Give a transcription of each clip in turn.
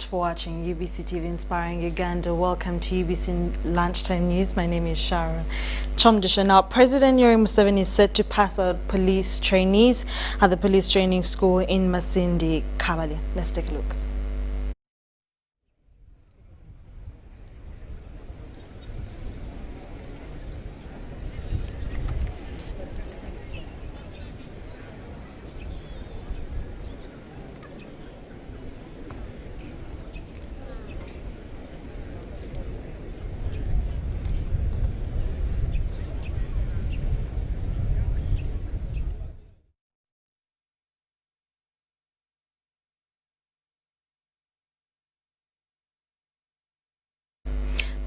for watching UBC TV Inspiring Uganda. Welcome to UBC Lunchtime News. My name is Sharon Kyomugisha. Now, President Yoweri Museveni is set to pass out police trainees at the police training school in Masindi, Kabale. Let's take a look.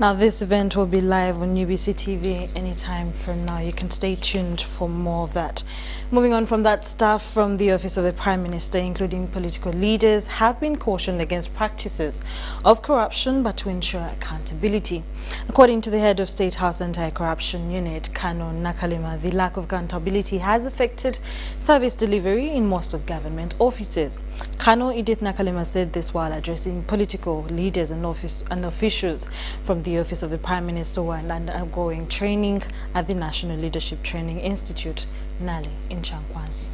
Now, this event will be live on UBC TV anytime from now. You can stay tuned for more of that. Moving on from that, staff from the Office of the Prime Minister, including political leaders, have been cautioned against practices of corruption, but to ensure accountability. According to the head of State House Anti-Corruption Unit, Kano Nakalema, the lack of accountability has affected service delivery in most of government offices. Kano Edith Nakalema said this while addressing political leaders and officials from the Office of the Prime Minister who are undergoing training at the National Leadership Training Institute, NALI, in Chankwanzi.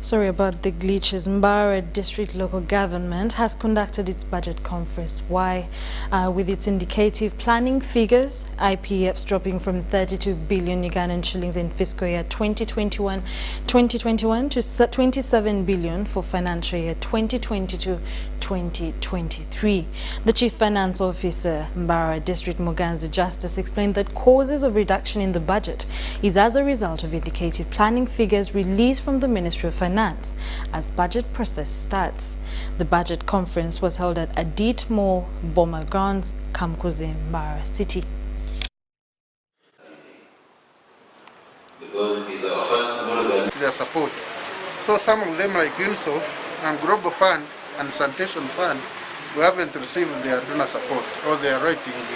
Sorry about the glitches. Mbara District Local Government has conducted its budget conference. Why? With its indicative planning figures, IPFs dropping from 32 billion Ugandan shillings in fiscal year 2021 to 27 billion for financial year 2022-2023. The Chief Finance Officer, Mbara District Muganzi Justice, explained that causes of reduction in the budget is as a result of indicative planning figures released from the Ministry of Finance as budget process starts. The budget conference was held at Adit Mall, Boma Grounds, Kamkuzi, Mbara City. Their support. So some of them, like UNICEF and Global Fund and Sanitation Fund, we haven't received their donor support or their writings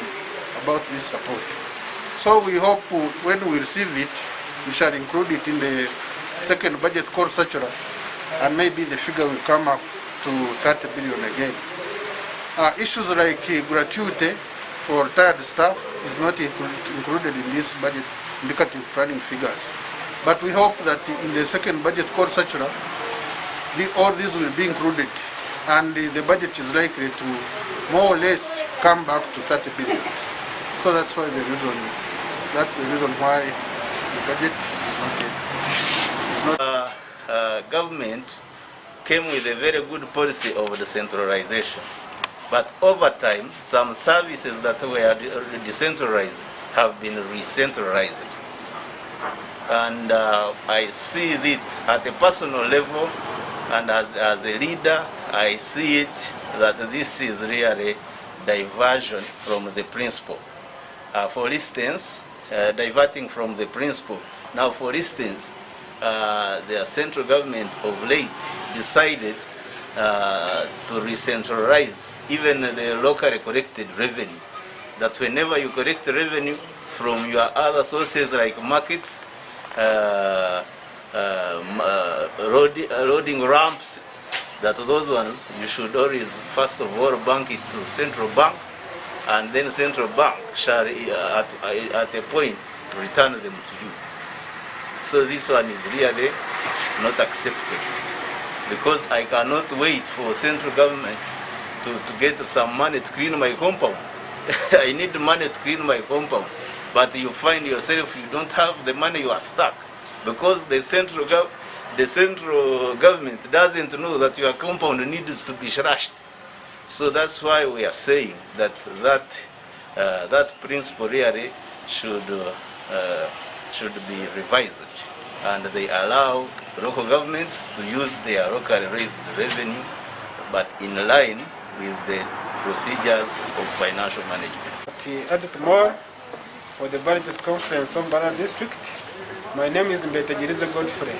about this support. So we hope when we receive it, we shall include it in the second budget core circular, and maybe the figure will come up to 30 billion again. Issues like gratuity for retired staff is not included in this budget indicative planning figures. But we hope that in the second budget core circular, all these will be included, and the budget is likely to more or less come back to 30 billion. So that's the reason why the budget is not yet. Government came with a very good policy of decentralization, but over time some services that were decentralized have been re-centralized, and I see it at a personal level, and as a leader I see it that this is really diversion from the principle. For instance, diverting from the principle. Now, for instance, the central government of late decided to re-centralize even the locally collected revenue. That whenever you collect revenue from your other sources like markets, loading ramps, that those ones you should always first of all bank it to the central bank, and then central bank shall at a point return them to you. So this one is really not accepted, because I cannot wait for central government to get some money to clean my compound. I need money to clean my compound, but you find yourself you don't have the money, you are stuck, because the central government doesn't know that your compound needs to be slashed. So that's why we are saying that principle really should be revised, and they allow local governments to use their locally raised revenue but in line with the procedures of financial management. Added more for the budget conference of Bara District. My name is Mbetejirize Godfrey.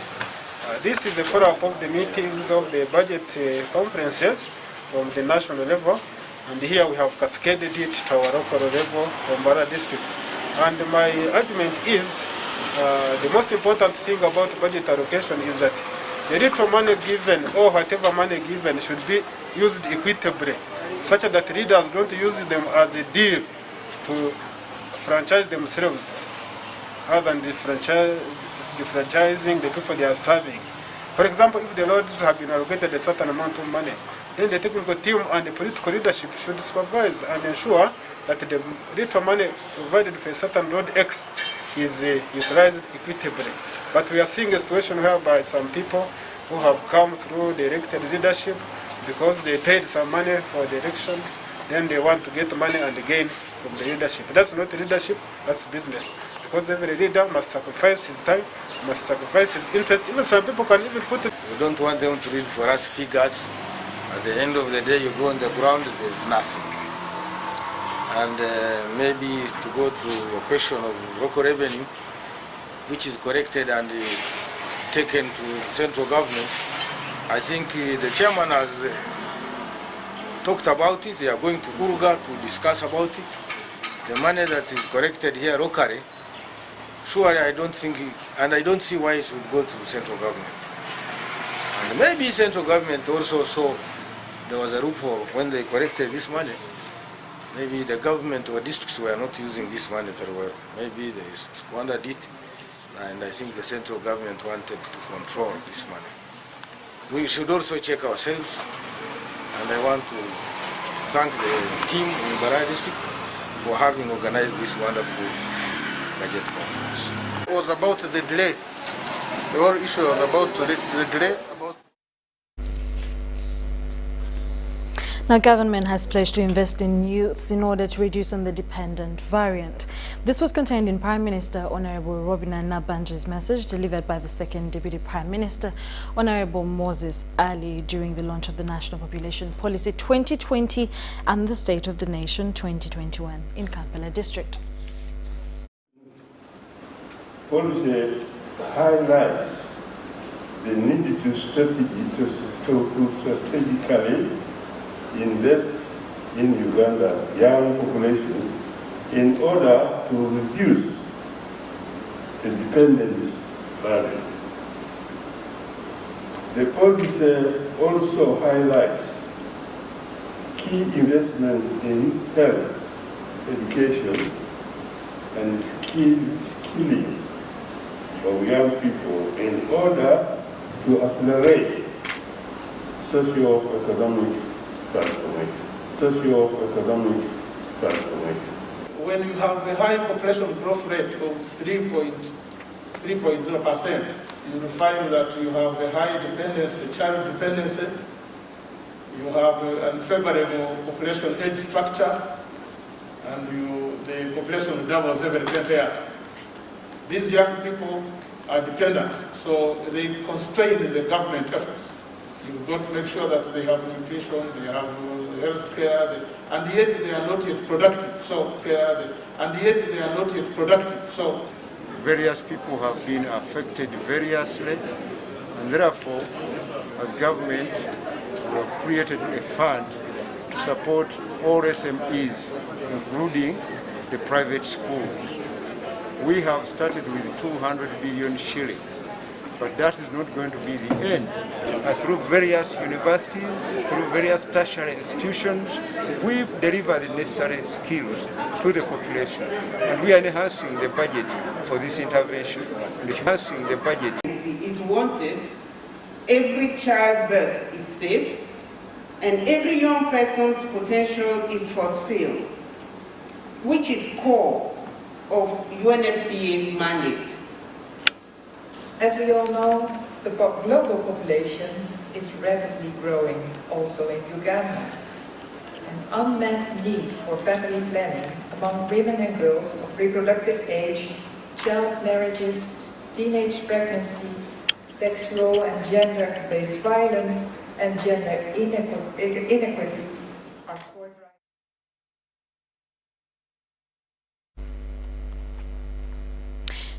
This is a follow-up of the meetings of the budget conferences from the national level, and here we have cascaded it to our local level from Bara District. And my argument is the most important thing about budget allocation is that the little money given or whatever money given should be used equitably, such that leaders don't use them as a deal to franchise themselves, rather than franchising the people they are serving. For example, if the lords have been allocated a certain amount of money, then the technical team and the political leadership should supervise and ensure that the little money provided for a certain road X is utilized equitably. But we are seeing a situation whereby some people who have come through the elected leadership, because they paid some money for the elections, then they want to get money and gain from the leadership. That's not leadership, that's business. Because every leader must sacrifice his time, must sacrifice his interest. Even some people can even put it. We don't want them to read for us figures. At the end of the day, you go on the ground, there's nothing. And maybe to go to your question of local revenue, which is corrected and taken to central government, I think the chairman has talked about it. They are going to Uruga to discuss about it. The money that is corrected here locally, surely I don't think, and I don't see why it should go to central government. And maybe central government also saw there was a loophole when they corrected this money. Maybe the government or districts were not using this money very well. Maybe they squandered it, and I think the central government wanted to control this money. We should also check ourselves, and I want to thank the team in Bara District for having organized this wonderful budget conference. It was about the delay. The whole issue was about the delay. Now, government has pledged to invest in youths in order to reduce on the dependent variant. This was contained in Prime Minister Honorable Robina Nabanji's message delivered by the Second Deputy Prime Minister, Honorable Moses Ali, during the launch of the National Population Policy 2020 and the State of the Nation 2021 in Kampala District. Policy highlights the need to strategically invest in Uganda's young population in order to reduce the dependent burden. The policy also highlights key investments in health, education, and skilling of young people in order to accelerate socio-economic transformation. When you have a high population growth rate of 3.0%, you will find that you have a high dependency, child dependency, you have an unfavorable population age structure, and the population doubles every 20 years. These young people are dependent, so they constrain the government efforts. You've got to make sure that they have nutrition, they have health care, and yet they are not yet productive. So various people have been affected variously, and therefore, as government, we have created a fund to support all SMEs, including the private schools. We have started with 200 billion shillings. But that is not going to be the end. Through various universities, through various tertiary institutions, we've delivered the necessary skills to the population. And we are enhancing the budget for this intervention. Enhancing the budget is wanted, every childbirth is safe, and every young person's potential is fulfilled, which is core of UNFPA's mandate. As we all know, the global population is rapidly growing also in Uganda. An unmet need for family planning among women and girls of reproductive age, child marriages, teenage pregnancy, sexual and gender-based violence, and gender inequity are core drivers.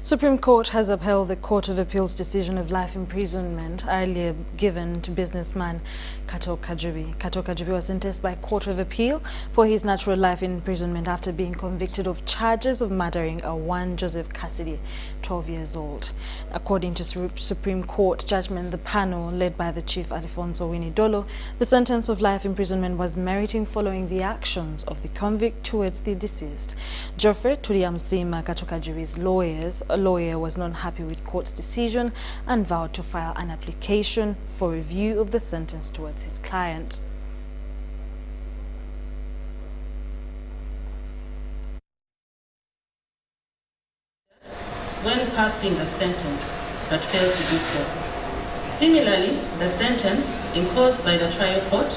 Supreme Court has upheld the Court of Appeal's decision of life imprisonment earlier given to businessman Kato Kajubi. Kato Kajubi was sentenced by Court of Appeal for his natural life imprisonment after being convicted of charges of murdering a one Joseph Cassidy, 12 years old. According to Supreme Court judgment, the panel, led by the Chief Alfonso Winnie-Dolo, the sentence of life imprisonment was meriting following the actions of the convict towards the deceased. Geoffrey Tuliamsima, Kato Kajubi's lawyer, was not happy with court's decision and vowed to file an application for review of the sentence towards his client. When passing a sentence, but failed to do so. Similarly, the sentence imposed by the trial court,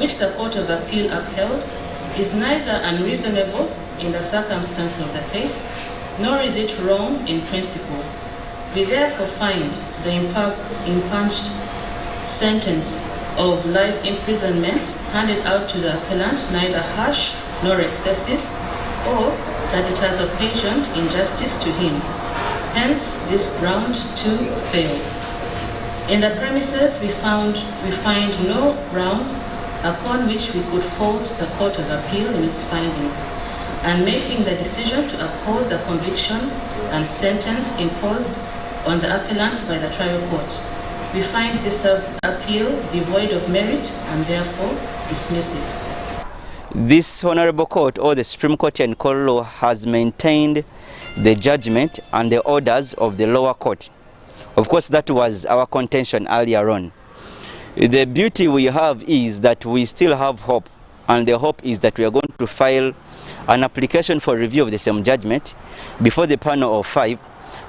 which the Court of Appeal upheld, is neither unreasonable in the circumstance of the case, nor is it wrong in principle. We therefore find the impunged sentence of life imprisonment handed out to the appellant neither harsh nor excessive, or that it has occasioned injustice to him. Hence, this ground too fails. In the premises, we find no grounds upon which we could fault the Court of Appeal in its findings, and making the decision to uphold the conviction and sentence imposed on the appellant by the trial court. We find this appeal devoid of merit and therefore dismiss it. This Honorable Court, or the Supreme Court in Court Law, has maintained the judgment and the orders of the lower court. Of course, that was our contention earlier on. The beauty we have is that we still have hope, and the hope is that we are going to file an application for review of the same judgment before the panel of 5,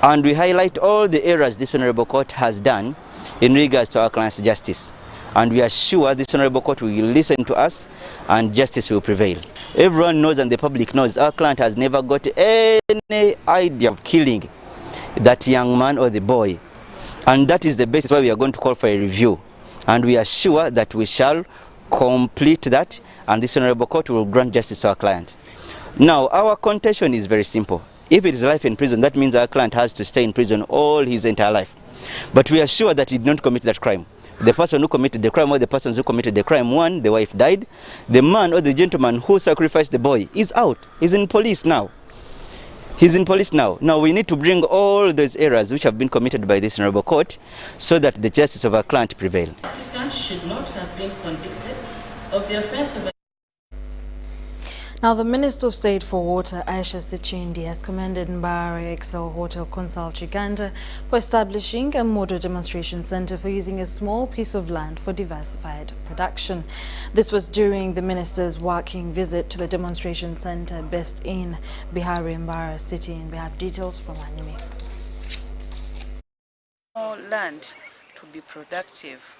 and we highlight all the errors this Honorable Court has done in regards to our client's justice. And we are sure this Honorable Court will listen to us and justice will prevail. Everyone knows and the public knows our client has never got any idea of killing that young man or the boy. And that is the basis why we are going to call for a review. And we are sure that we shall complete that and this Honorable Court will grant justice to our client. Now, our contention is very simple. If it is life in prison, that means our client has to stay in prison all his entire life. But we are sure that he did not commit that crime. The person who committed the crime or the persons who committed the crime, one, the wife died. The man or the gentleman who sacrificed the boy is out. He's in police now. He's in police now. Now we need to bring all those errors which have been committed by this Honorable Court so that the justice of our client prevail. The applicant should not have been convicted of the offense of Now, the Minister of State for Water, Aisha Sekindi, has commended Mbare Excel Hotel Consult Uganda for establishing a model demonstration center for using a small piece of land for diversified production. This was during the Minister's working visit to the demonstration center based in Bihari Mbara City. And we have details from Anime. Land to be productive,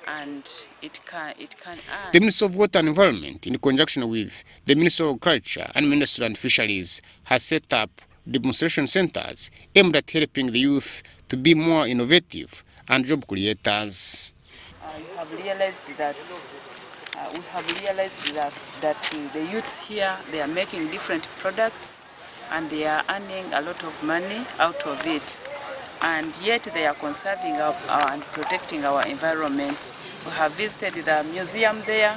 and it can earn. The Minister of Water and Environment, in conjunction with the Minister of Agriculture and Minister of Fisheries, has set up demonstration centers aimed at helping the youth to be more innovative and job creators. We have realized that the youths here, they are making different products and they are earning a lot of money out of it. And yet they are conserving and protecting our environment. We have visited the museum there.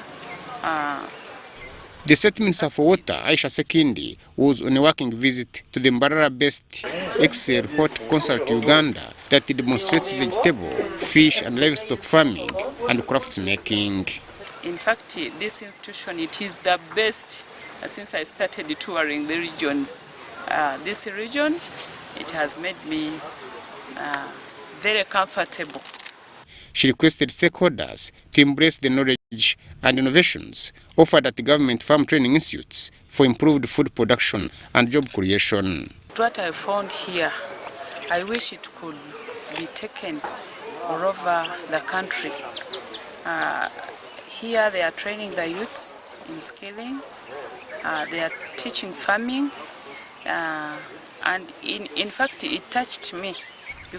The State Minister for Water, Aisha Sekindi, was on a working visit to the Mbarara-based Excel Hot Consult Uganda that demonstrates vegetable, fish and livestock farming and crafts making. In fact, this institution, it is the best since I started touring the regions. This region, it has made me very comfortable. She requested stakeholders to embrace the knowledge and innovations offered at the government farm training institutes for improved food production and job creation. What I found here, I wish it could be taken all over the country. Here they are training the youths in skilling, they are teaching farming, and in fact it touched me.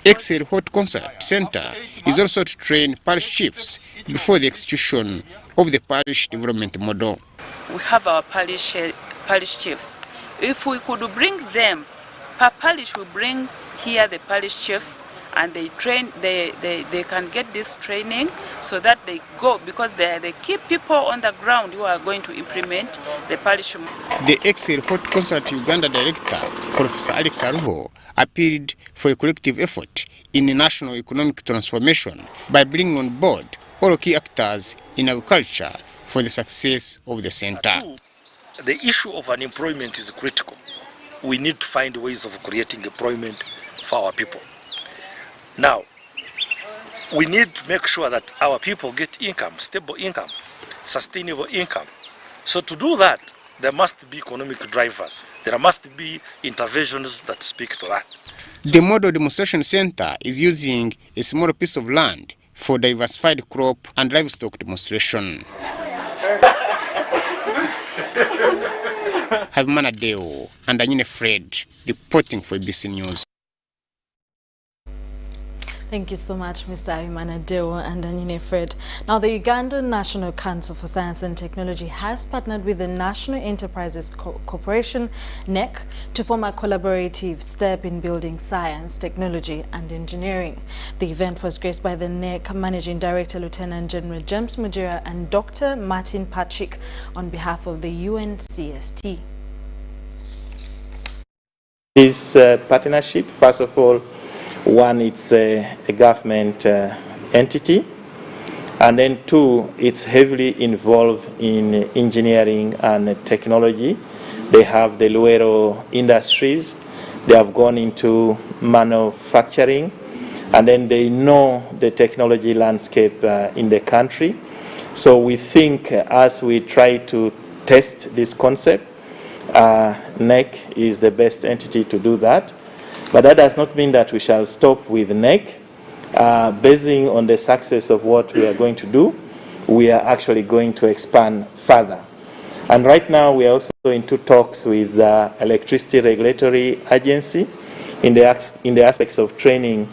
Excel Hot Concert Center is also to train parish chiefs before the execution of the parish development model. We have our parish chiefs. If we could bring them, per parish we bring here the parish chiefs, and they train, they can get this training so that they go, because they are the key people on the ground who are going to implement the parish. The Excel Hot Concert Uganda Director, Professor Alex Aruho, appealed for a collective effort in national economic transformation by bringing on board all key actors in agriculture for the success of the center. The issue of unemployment is critical. We need to find ways of creating employment for our people. Now, we need to make sure that our people get income, stable income, sustainable income. So to do that, there must be economic drivers. There must be interventions that speak to that. The Model Demonstration Center is using a small piece of land for diversified crop and livestock demonstration. Habimana Deo and Anyine Fred reporting for UBC News. Thank you so much, Mr. Habimana Deo and Anyine Fred. Now, the Ugandan National Council for Science and Technology has partnered with the National Enterprises Corporation, NEC, to form a collaborative step in building science, technology and engineering. The event was graced by the NEC Managing Director, Lieutenant General James Mujira, and Dr. Martin Patrick on behalf of the UNCST. This partnership, first of all, one, it's a government entity, and then two, it's heavily involved in engineering and technology. They have the Luero Industries, they have gone into manufacturing, and then they know the technology landscape in the country. So we think as we try to test this concept, NEC is the best entity to do that. But that does not mean that we shall stop with NEC. Basing on the success of what we are going to do, we are actually going to expand further. And right now we are also into talks with the Electricity Regulatory Agency in the aspects of training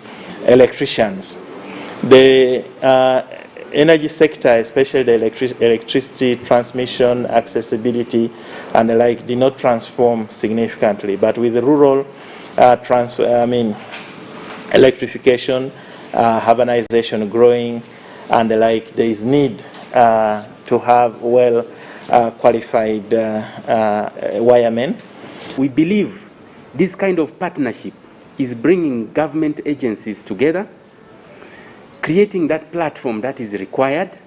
electricians. The energy sector, especially the electricity transmission, accessibility, and the like, did not transform significantly. But with the rural electrification, urbanization growing, and the like, there is need to have qualified wiremen. We believe this kind of partnership is bringing government agencies together, creating that platform that is required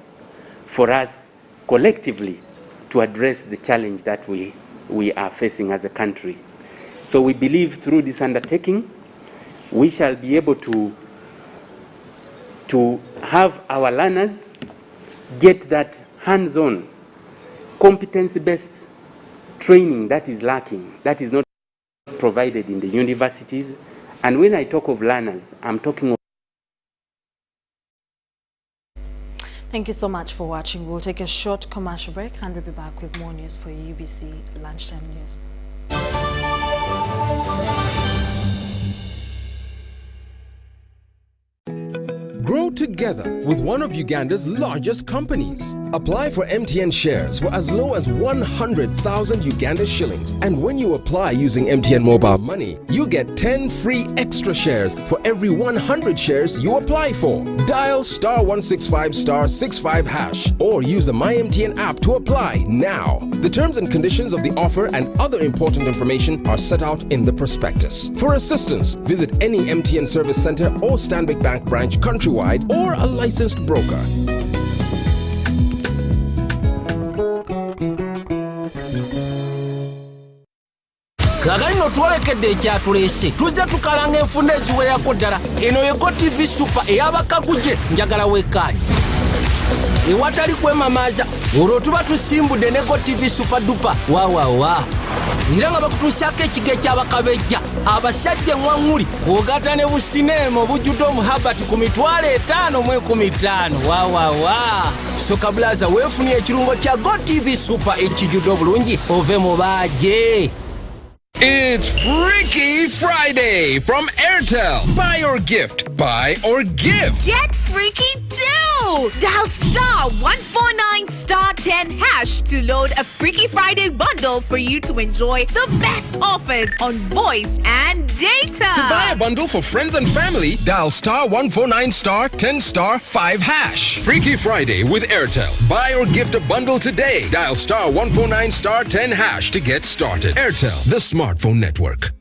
for us collectively to address the challenge that we are facing as a country. So we believe through this undertaking, we shall be able to have our learners get that hands-on, competence-based training that is lacking, that is not provided in the universities. And when I talk of learners, I'm talking of... Thank you so much for watching. We'll take a short commercial break and we'll be back with more news for UBC Lunchtime News. Grow together with one of Uganda's largest companies. Apply for MTN shares for as low as 100,000 Uganda shillings. And when you apply using MTN Mobile Money, you get 10 free extra shares for every 100 shares you apply for. Dial *165*65# or use the MyMTN app to apply now. The terms and conditions of the offer and other important information are set out in the prospectus. For assistance, visit any MTN service center or Stanbic Bank branch countrywide or a licensed broker. Kagalino twalekedde ekyatulese tuzze tukalanga enfunda eziwerako ddala. Eno ye GoTV Super ey'abakaguje njagala weekaani. Ewatali kwemamaaza olwo tuba tusimbudde ne GoTV Super Duper waawawa. Era nga bakutuusaako ekigo eky'abakabejja abasajja eŋŋwaŋŋuli kw'ogatta ne busineema obujjudde omuhabati ku $5,015 waawawa. Soka Blaza weefunye ekirungo kya GoTV Super ekijjudde obulungi ove mu baaje. It's Freaky Friday from Airtel. Buy or gift. Buy or give. Get freaky too! Dial star 149 star 10 hash to load a Freaky Friday bundle for you to enjoy the best offers on voice and data. To buy a bundle for friends and family, dial star 149 star 10 star 5 hash. Freaky Friday with Airtel. Buy or gift a bundle today. Dial star 149 star 10 hash to get started. Airtel, the smartphone network.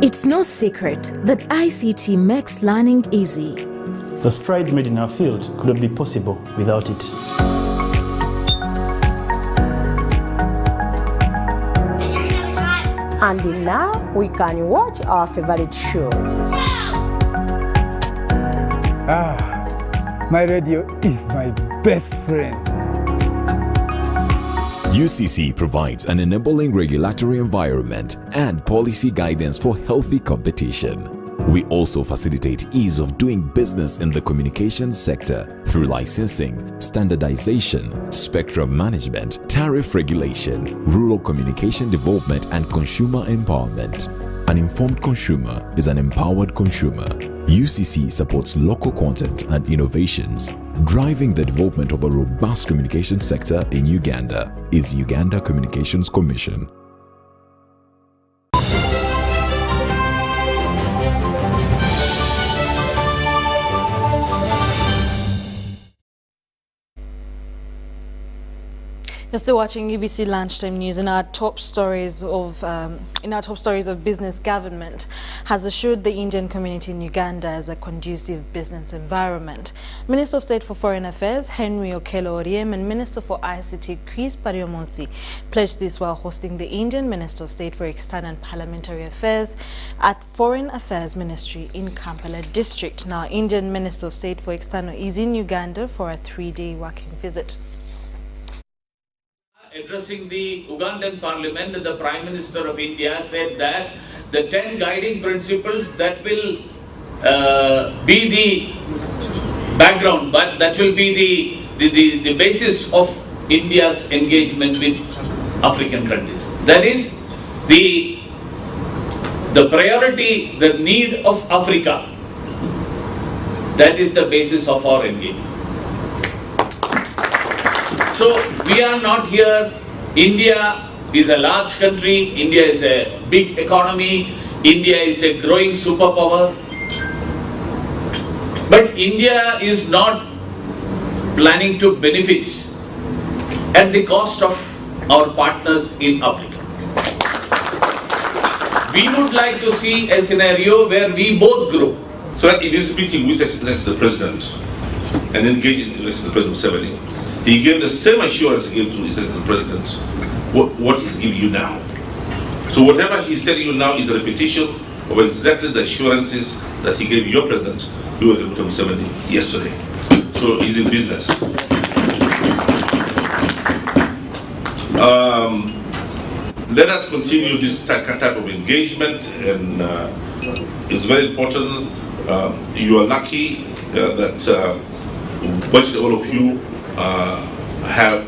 It's no secret that ICT makes learning easy. The strides made in our field could not be possible without it. And now we can watch our favorite show. My radio is my best friend. UCC provides an enabling regulatory environment and policy guidance for healthy competition. We also facilitate ease of doing business in the communications sector through licensing, standardization, spectrum management, tariff regulation, rural communication development, and consumer empowerment. An informed consumer is an empowered consumer. UCC supports local content and innovations. Driving the development of a robust communication sector in Uganda is Uganda Communications Commission. You're still watching UBC Lunchtime News. In our top stories of business, government has assured the Indian community in Uganda as a conducive business environment. Minister of State for Foreign Affairs Henry Okello Oryem and Minister for ICT Chris Pariomonsi pledged this while hosting the Indian Minister of State for External and Parliamentary Affairs at Foreign Affairs Ministry in Kampala District. Now, Indian Minister of State for External is in Uganda for a 3-day working visit. Addressing the Ugandan Parliament, the Prime Minister of India said that the 10 guiding principles that will be the background, but that will be the basis of India's engagement with African countries. That is the priority, the need of Africa. That is the basis of our engagement. So we are not here. India is a large country. India is a big economy. India is a growing superpower. But India is not planning to benefit at the cost of our partners in Africa. We would like to see a scenario where we both grow. So that in this meeting with the President and engaging with the President Museveni, he gave the same assurance he gave to the President, what he's giving you now. So whatever he's telling you now is a repetition of exactly the assurances that he gave your President, Dr. Museveni, yesterday. So he's in business. Let us continue this type of engagement, and it's very important. You are lucky that virtually all of you have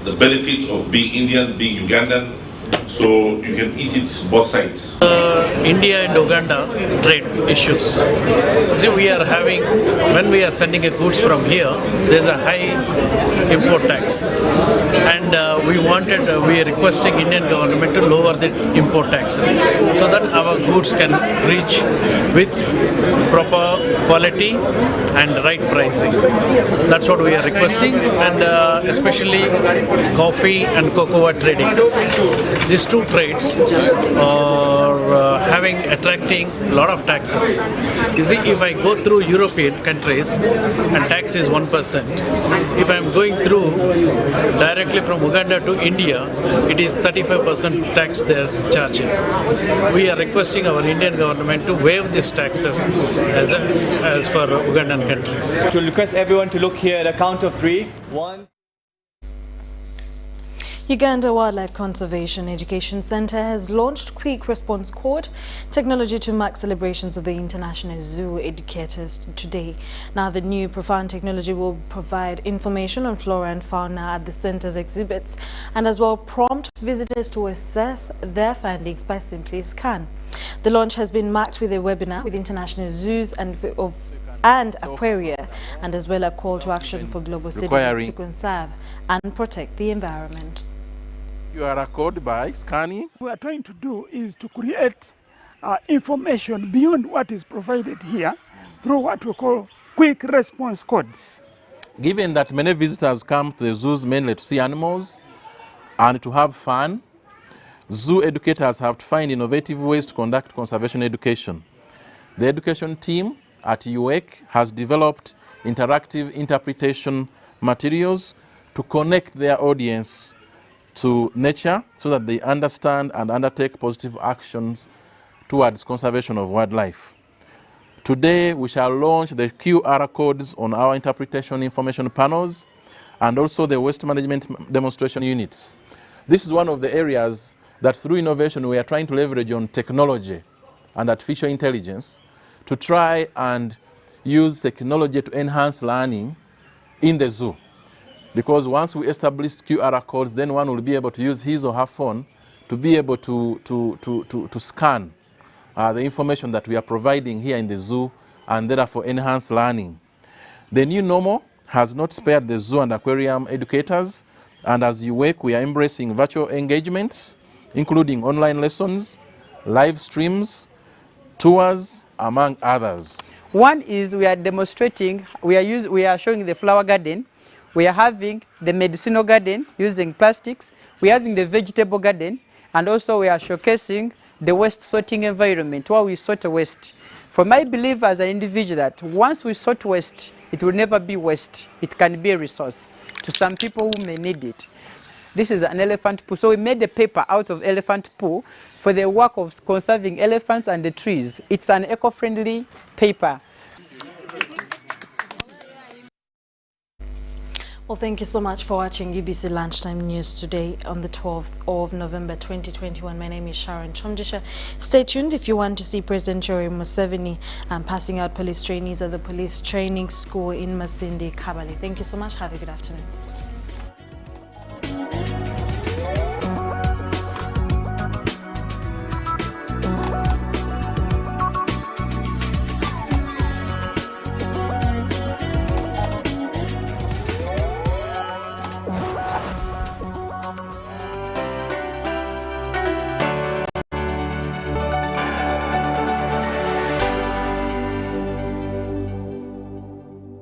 the benefit of being Indian, being Ugandan, so you can eat it both sides. India and Uganda trade issues. See, we are having, when we are sending a goods from here, there's a high import tax, and we are requesting Indian government to lower the import tax so that our goods can reach with proper quality and right pricing. That's what we are requesting, and especially coffee and cocoa trading. These two trades are attracting a lot of taxes. You see, if I go through European countries and tax is 1%, if I am going through directly from Uganda to India, it is 35% tax they are charging. We are requesting our Indian government to waive these taxes as for Ugandan country. To request everyone to look here at a count of 3. 1. Uganda Wildlife Conservation Education Center has launched Quick Response Code technology to mark celebrations of the International Zoo Educators today. Now, the new profound technology will provide information on flora and fauna at the center's exhibits and as well prompt visitors to assess their findings by simply scan. The launch has been marked with a webinar with international zoos and aquaria, and as well a call to action for global citizens to conserve and protect the environment. QR code by scanning. What we are trying to do is to create information beyond what is provided here through what we call quick response codes. Given that many visitors come to the zoos mainly to see animals and to have fun, zoo educators have to find innovative ways to conduct conservation education. The education team at UEC has developed interactive interpretation materials to connect their audience to nature so that they understand and undertake positive actions towards conservation of wildlife. Today we shall launch the QR codes on our interpretation information panels and also the waste management demonstration units. This is one of the areas that through innovation we are trying to leverage on technology and artificial intelligence to try and use technology to enhance learning in the zoo. Because once we establish QR codes, then one will be able to use his or her phone to be able to scan the information that we are providing here in the zoo and therefore enhance learning. The new normal has not spared the zoo and aquarium educators, and as you work, we are embracing virtual engagements, including online lessons, live streams, tours, among others. One is we are demonstrating, we are showing the flower garden. We are having the medicinal garden using plastics. We are having the vegetable garden, and also we are showcasing the waste sorting environment, where we sort waste. For my belief as an individual that once we sort waste, it will never be waste. It can be a resource to some people who may need it. This is an elephant poo. So we made a paper out of elephant poo for the work of conserving elephants and the trees. It's an eco-friendly paper. Well, thank you so much for watching UBC Lunchtime News today on the 12th of November 2021. My name is Sharon Kyomugisha. Stay tuned if you want to see President Yoweri Museveni passing out police trainees at the police training school in Masindi, Kabale. Thank you so much. Have a good afternoon.